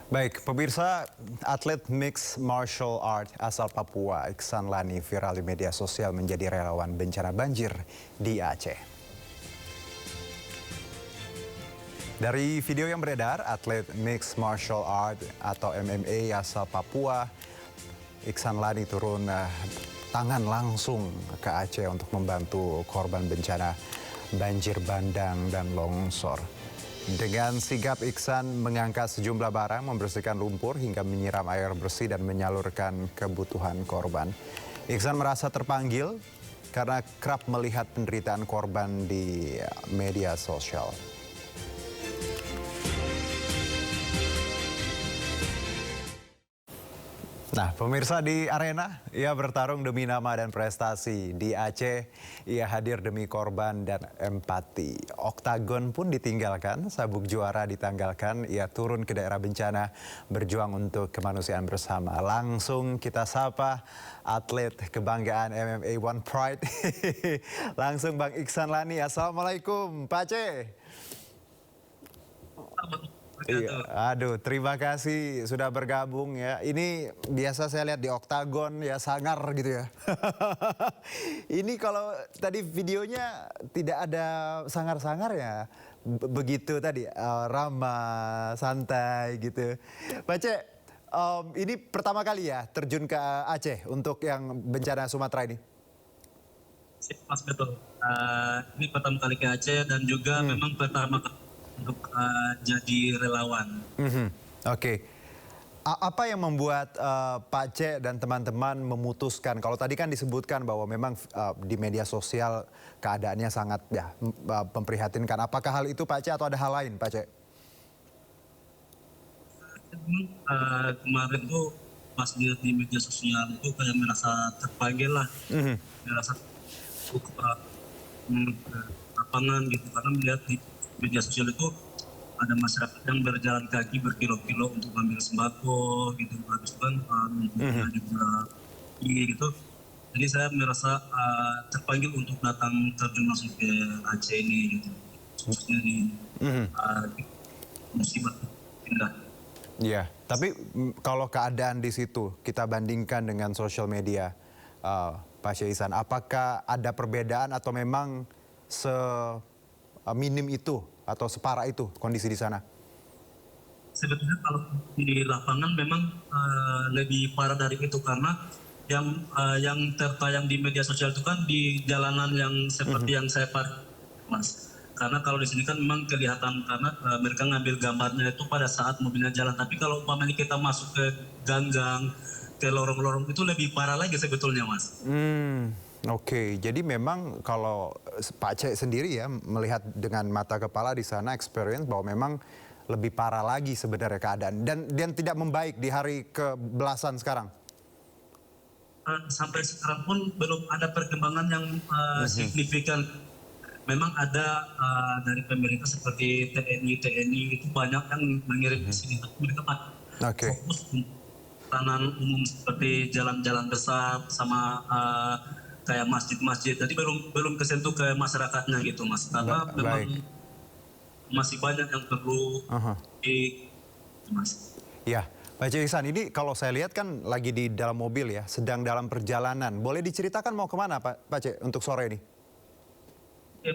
Baik, pemirsa, atlet mixed martial art asal Papua, Iksan Lani, viral di media sosial menjadi relawan bencana banjir di Aceh. Dari video yang beredar, atlet mixed martial art atau MMA asal Papua, Iksan Lani turun tangan langsung ke Aceh untuk membantu korban bencana banjir bandang dan longsor. Dengan sigap, Iksan mengangkat sejumlah barang, membersihkan lumpur hingga menyiram air bersih dan menyalurkan kebutuhan korban. Iksan merasa terpanggil karena kerap melihat penderitaan korban di media sosial. Nah, pemirsa, di arena ia bertarung demi nama dan prestasi. Di Aceh, ia hadir demi korban dan empati. Oktagon pun ditinggalkan, sabuk juara ditanggalkan, ia turun ke daerah bencana berjuang untuk kemanusiaan bersama. Langsung kita sapa atlet kebanggaan MMA One Pride. Langsung Bang Iksan Lani. Assalamualaikum, Pak Aceh. Iya, aduh, terima kasih sudah bergabung ya. Ini biasa saya lihat di Oktagon ya, sangar gitu ya. Ini kalau tadi videonya tidak ada sangar-sangar ya, begitu tadi ramah, santai gitu. Bace, ini pertama kali ya terjun ke Aceh untuk yang bencana Sumatera ini? Mas, betul. Ini pertama kali ke Aceh dan juga memang pertama kali untuk jadi relawan. Oke. Apa yang membuat Pak C dan teman-teman memutuskan, kalau tadi kan disebutkan bahwa memang di media sosial keadaannya sangat ya memprihatinkan. Apakah hal itu Pak C atau ada hal lain Pak C? Kemarin tuh pas lihat di media sosial itu kayak merasa terpanggil lah, merasa cukup lapangan gitu, karena melihat di media sosial itu ada masyarakat yang berjalan kaki berkilo-kilo untuk ambil sembako gitu, habis itu kan juga gitu. Jadi saya merasa terpanggil untuk datang terjun langsung ke Aceh ini gitu, khususnya di musibah pindah. Iya, tapi kalau keadaan di situ kita bandingkan dengan sosial media, Pak Syaisan, apakah ada perbedaan atau memang seminim itu atau separah itu kondisi di sana? Sebetulnya kalau di lapangan memang lebih parah dari itu, karena yang tertayang di media sosial itu kan di jalanan yang seperti yang saya parkir, Mas. Karena kalau di sini kan memang kelihatan karena mereka ngambil gambarnya itu pada saat mobilnya jalan. Tapi kalau umpamanya kita masuk ke gang-gang, ke lorong-lorong, itu lebih parah lagi sebetulnya, Mas. Oke, jadi memang kalau Pak Cek sendiri ya melihat dengan mata kepala di sana, experience bahwa memang lebih parah lagi sebenarnya keadaan dan tidak membaik di hari ke-belasan sekarang. Sampai sekarang pun belum ada perkembangan yang signifikan. Memang ada dari pemerintah seperti TNI itu banyak yang mengirim ke sini, tapi mereka fokus untuk tanan umum seperti jalan-jalan besar sama kayak masjid-masjid. Jadi belum kesentuh ke masyarakatnya gitu, Mas. Karena memang masih banyak yang perlu Mas. Ya, Pak Iksan, ini kalau saya lihat kan lagi di dalam mobil ya, sedang dalam perjalanan. Boleh diceritakan mau kemana Pak Cek untuk sore ini? Ya,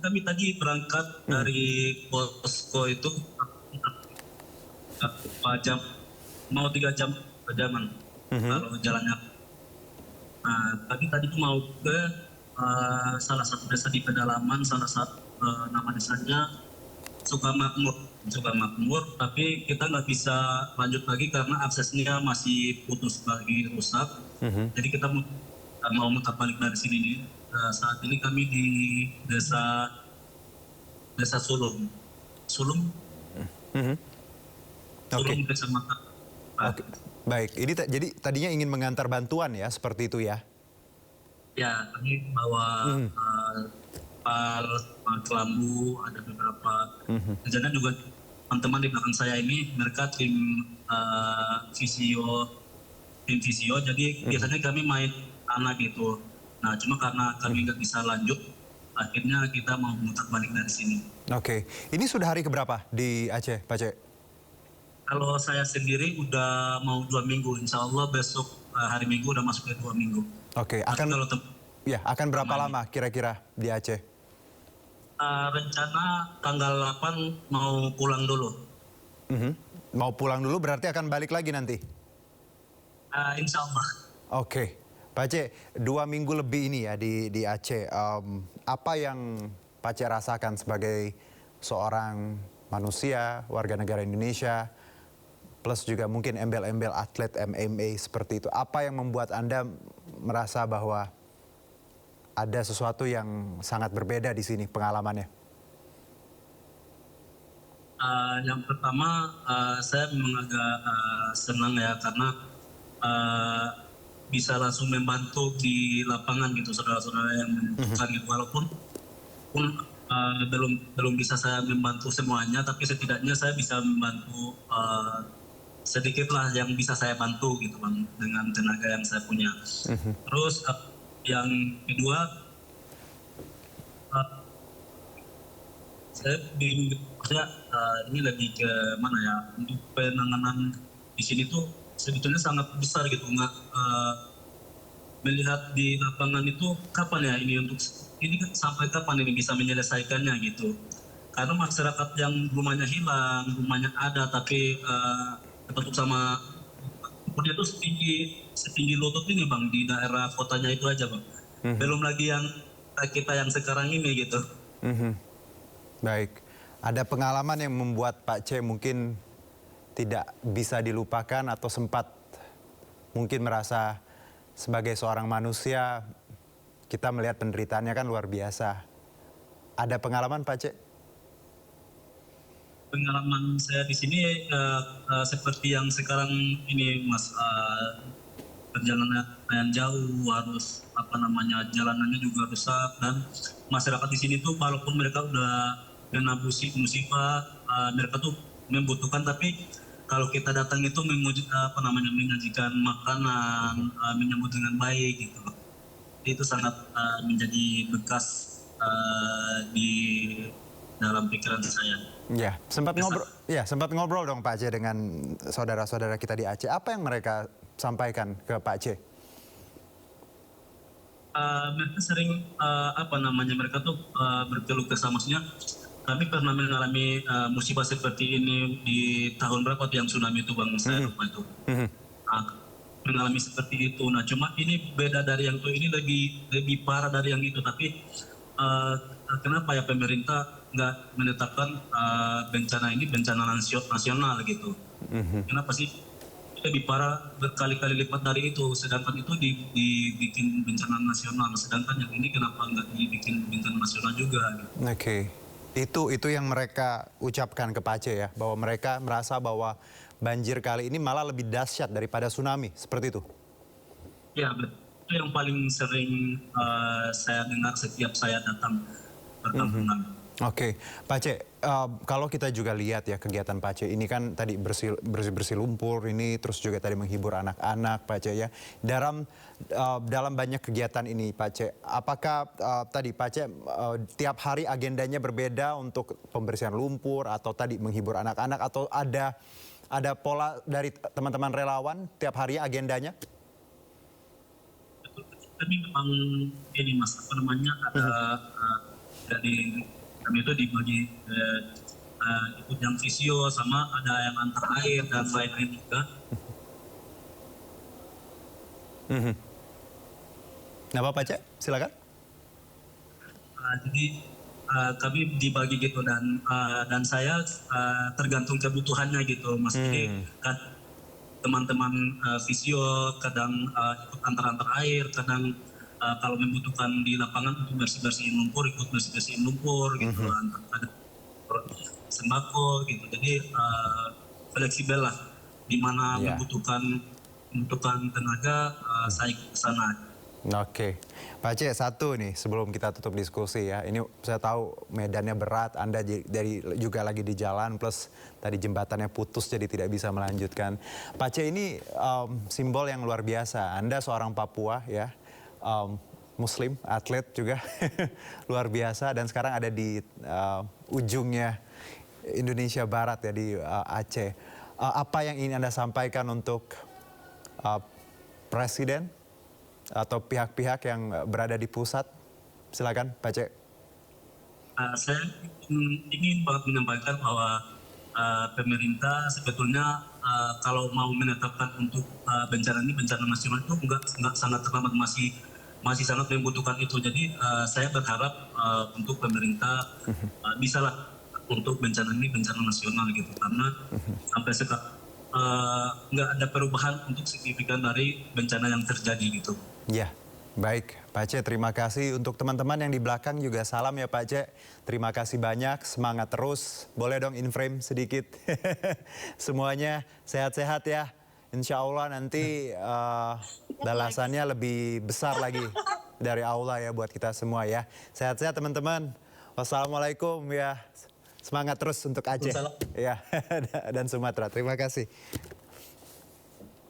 kami tadi berangkat dari posko itu 4 jam, mau 3 jam perjalanan kalau jalannya. Tadi mau ke salah satu desa di pedalaman, salah satu nama desanya Sukamakmur, tapi kita nggak bisa lanjut lagi karena aksesnya masih putus lagi, rusak. Jadi kita mau mutar balik dari sini nih. Saat ini kami di desa Sulung. Sulung Desa Mata. Oke. Baik, ini jadi tadinya ingin mengantar bantuan ya, seperti itu ya? Ya, kami bawa kelambu, ada beberapa. Dan juga teman-teman di belakang saya ini, mereka tim visio, jadi biasanya kami main anak gitu. Nah, cuma karena kami nggak bisa lanjut, akhirnya kita mau mutar balik dari sini. Oke, ini sudah hari keberapa di Aceh, Pak Cek? Kalau saya sendiri udah mau 2 minggu, insya Allah besok hari Minggu udah masuk ke 2 minggu. Oke, Tapi kalau akan berapa lama kira-kira di Aceh? rencana tanggal 8 mau pulang dulu. Mhm. Mau pulang dulu berarti akan balik lagi nanti? Insya Allah. Oke, Pak Aceh, 2 minggu lebih ini ya di Aceh. Apa yang Pak Aceh rasakan sebagai seorang manusia, warga negara Indonesia, plus juga mungkin embel-embel atlet MMA seperti itu. Apa yang membuat Anda merasa bahwa ada sesuatu yang sangat berbeda di sini pengalamannya? Yang pertama, saya memang agak senang ya karena bisa langsung membantu di lapangan gitu saudara-saudara yang membutuhkan gitu. Walaupun belum bisa saya membantu semuanya, tapi setidaknya saya bisa membantu sedikit lah yang bisa saya bantu gitu bang dengan tenaga yang saya punya. Terus yang kedua, saya bingung maksudnya ini lagi ke mana ya untuk penanganan di sini tuh sebetulnya sangat besar gitu nggak melihat di lapangan itu kapan ya ini untuk ini kan sampai kapan ini bisa menyelesaikannya gitu karena masyarakat yang rumahnya hilang rumahnya ada tapi tertutup sama rumputnya itu setinggi lutut ini bang di daerah kotanya itu aja bang belum lagi yang kita yang sekarang ini gitu. Baik, ada pengalaman yang membuat Pak C mungkin tidak bisa dilupakan atau sempat mungkin merasa sebagai seorang manusia kita melihat penderitaannya kan luar biasa. Ada pengalaman Pak C? Pengalaman saya di sini seperti yang sekarang ini Mas perjalanan yang jauh harus jalanannya juga rusak dan masyarakat di sini tuh walaupun mereka udah kena musibah mereka tuh membutuhkan tapi kalau kita datang itu menyajikan makanan menyambut dengan baik gitu itu sangat menjadi bekas di dalam pikiran saya. Ya, sempat ngobrol dong Pak Aceh dengan saudara-saudara kita di Aceh. Apa yang mereka sampaikan ke Pak Aceh? Mereka sering mereka tuh berkeluh kesah maksudnya kami pernah mengalami musibah seperti ini di tahun berapa tuh yang tsunami itu bang saya lupa itu mengalami seperti itu. Nah cuma ini beda dari yang tuh ini lebih parah dari yang itu tapi kenapa ya pemerintah nggak menetapkan bencana ini bencana nasional gitu? Kenapa sih lebih parah berkali-kali lipat dari itu? Sedangkan itu dibikin bencana nasional, sedangkan yang ini kenapa nggak dibikin bencana nasional juga? Gitu. Oke, itu yang mereka ucapkan ke Pak Aceh ya, bahwa mereka merasa bahwa banjir kali ini malah lebih dahsyat daripada tsunami, seperti itu? Ya, betul. Itu yang paling sering saya dengar setiap saya datang perkampungan. Oke, Pak Aceh, kalau kita juga lihat ya kegiatan Pak Aceh ini kan tadi bersih lumpur ini, terus juga tadi menghibur anak-anak Pak Aceh ya. Dalam banyak kegiatan ini Pak Aceh, apakah tadi Pak Aceh tiap hari agendanya berbeda untuk pembersihan lumpur atau tadi menghibur anak-anak atau ada pola dari teman-teman relawan tiap hari agendanya? Tapi memang ini mas ada dari kami itu dibagi ikut yang fisio sama ada yang antar air dan lain-lain juga. Nah, Pak Aceh, silakan. Jadi kami dibagi gitu dan saya tergantung kebutuhannya gitu mas. Jadi kan teman-teman fisio kadang ikut antar air, kadang kalau membutuhkan di lapangan untuk bersih-bersihin lumpur, ikut bersih-bersihin lumpur gitu, ada sembako gitu. Jadi fleksibel lah, di mana membutuhkan tenaga, saya ikut ke sana. Oke, Pak Aceh satu nih sebelum kita tutup diskusi ya. Ini saya tahu medannya berat, Anda juga lagi di jalan plus tadi jembatannya putus jadi tidak bisa melanjutkan. Pak Aceh ini simbol yang luar biasa. Anda seorang Papua ya, Muslim, atlet juga luar biasa dan sekarang ada di ujungnya Indonesia Barat ya di Aceh. apa yang ingin Anda sampaikan untuk Presiden atau pihak-pihak yang berada di pusat? Silakan, Pak Aceh. Saya ingin banget menyampaikan bahwa pemerintah sebetulnya kalau mau menetapkan untuk bencana ini bencana nasional itu nggak sangat terlambat, masih sangat membutuhkan itu. Jadi saya berharap untuk pemerintah bisalah untuk bencana ini bencana nasional gitu, karena sampai sekarang nggak ada perubahan untuk signifikan dari bencana yang terjadi gitu. Ya, baik Pak Aceh, terima kasih. Untuk teman-teman yang di belakang juga salam ya Pak Aceh. Terima kasih banyak, semangat terus. Boleh dong in frame sedikit. Semuanya sehat-sehat ya. Insya Allah nanti balasannya lebih besar lagi dari Allah ya buat kita semua ya. Sehat-sehat teman-teman. Wassalamualaikum ya. Semangat terus untuk Aceh ya dan Sumatera. Terima kasih.